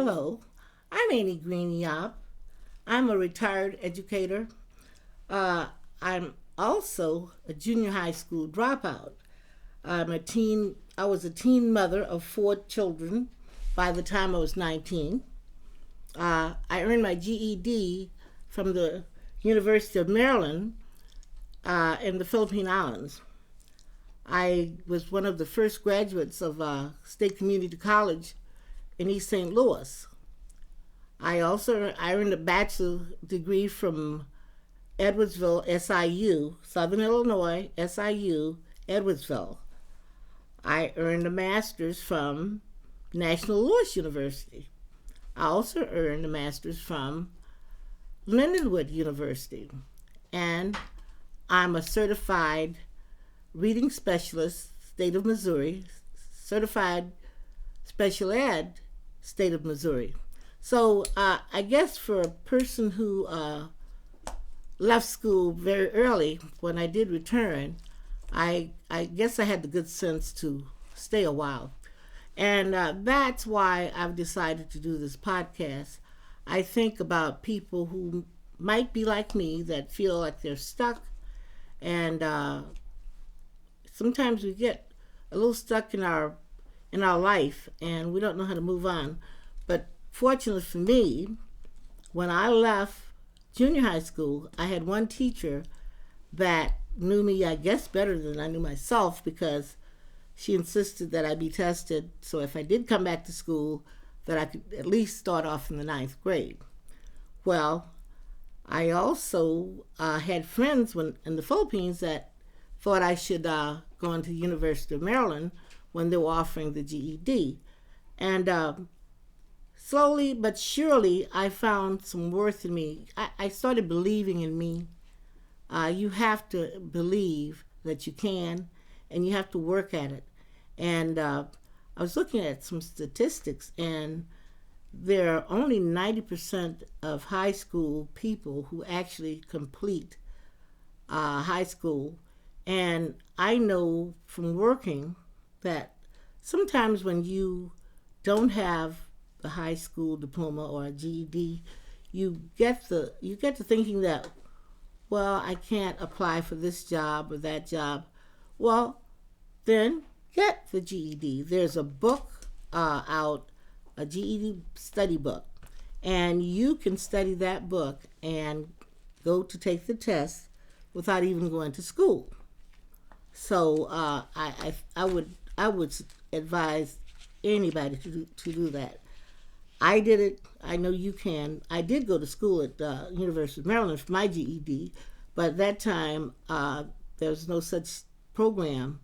Hello, I'm Annie Greenyop. I'm a retired educator. Uh, I'm also a junior high school dropout. I was a teen mother of four children by the time I was 19. I earned my GED from the University of Maryland in the Philippine Islands. I was one of the first graduates of State Community College in East St. Louis. I earned a bachelor degree from Edwardsville, SIU, Southern Illinois, SIU, Edwardsville. I earned a master's from National Louis University. I also earned a master's from Lindenwood University. And I'm a certified reading specialist, state of Missouri, certified special ed, state of Missouri. So I guess for a person who left school very early, when I did return, I guess I had the good sense to stay a while. And that's why I've decided to do this podcast. I think about people who might be like me that feel like they're stuck. And sometimes we get a little stuck in our life and we don't know how to move on. But fortunately for me, when I left junior high school, I had one teacher that knew me, I guess, better than I knew myself, because she insisted that I be tested, so if I did come back to school, that I could at least start off in the ninth grade. Well, I also had friends in the Philippines that thought I should go into the University of Maryland when they were offering the GED. And slowly but surely, I found some worth in me. I started believing in me. You have to believe that you can, and you have to work at it. And I was looking at some statistics, and there are only 90% of high school people who actually complete high school. And I know from working that sometimes when you don't have a high school diploma or a GED, you get to thinking that, well, I can't apply for this job or that job. Well, then get the GED. There's a book out, a GED study book, and you can study that book and go to take the test without even going to school. So I would advise anybody to do that. I did it. I know you can. I did go to school at the University of Maryland for my GED, but at that time there was no such program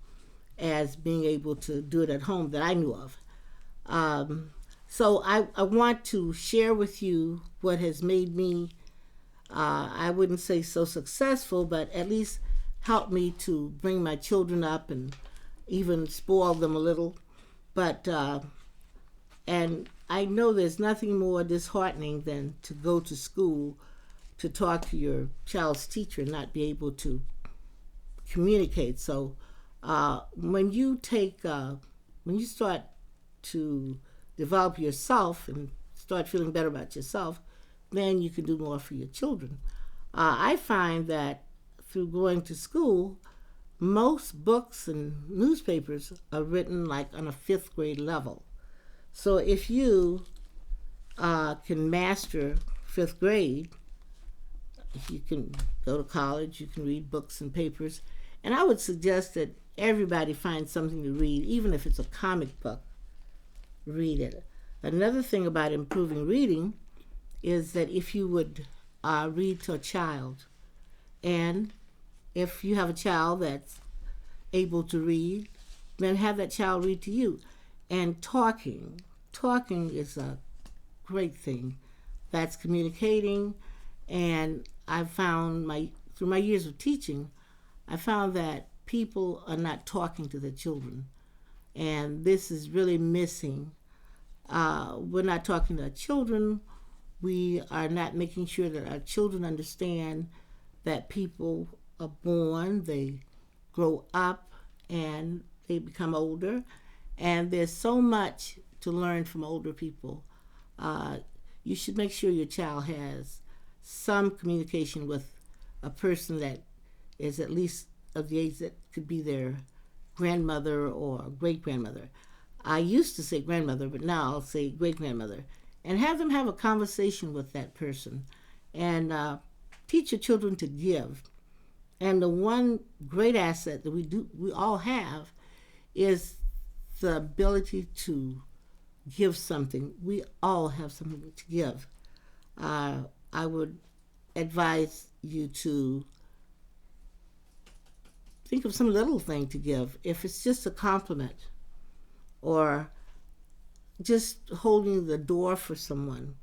as being able to do it at home that I knew of. So I want to share with you what has made me, I wouldn't say so successful, but at least help me to bring my children up and even spoil them a little. But and I know there's nothing more disheartening than to go to school to talk to your child's teacher and not be able to communicate. So when you start to develop yourself and start feeling better about yourself, then you can do more for your children. I find that through going to school, most books and newspapers are written like on a fifth grade level. So if you can master fifth grade, you can go to college, you can read books and papers. And I would suggest that everybody find something to read, even if it's a comic book, read it. Another thing about improving reading is that if you would read to a child, and if you have a child that's able to read, then have that child read to you. And talking is a great thing. That's communicating. And I found through my years of teaching, I found that people are not talking to their children. And this is really missing. We're not talking to our children. We are not making sure that our children understand that people are born, they grow up, and they become older. And there's so much to learn from older people. uh, you should make sure your child has some communication with a person that is at least of the age that could be their grandmother or great grandmother. I used to say grandmother, but now I'll say great grandmother, and have them have a conversation with that person, and teach your children to give. And the one great asset that we all have, is the ability to give something. We all have something to give. I would advise you to think of some little thing to give. If it's just a compliment or just holding the door for someone,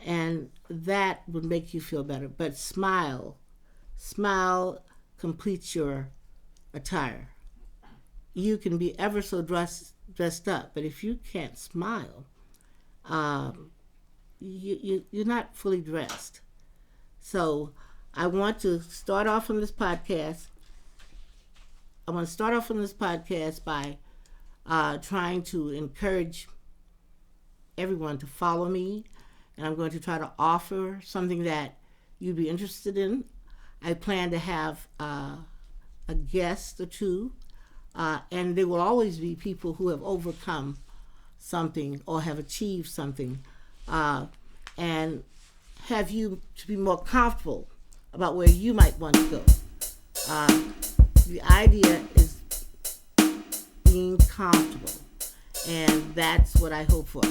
and that would make you feel better. But smile completes your attire. You can be ever so dressed up, but if you can't smile, you're not fully dressed. So I want to start off on this podcast. By trying to encourage everyone to follow me, and I'm going to try to offer something that you'd be interested in. I plan to have a guest or two, and there will always be people who have overcome something or have achieved something, and have you to be more comfortable about where you might want to go. The idea is being comfortable, and that's what I hope for.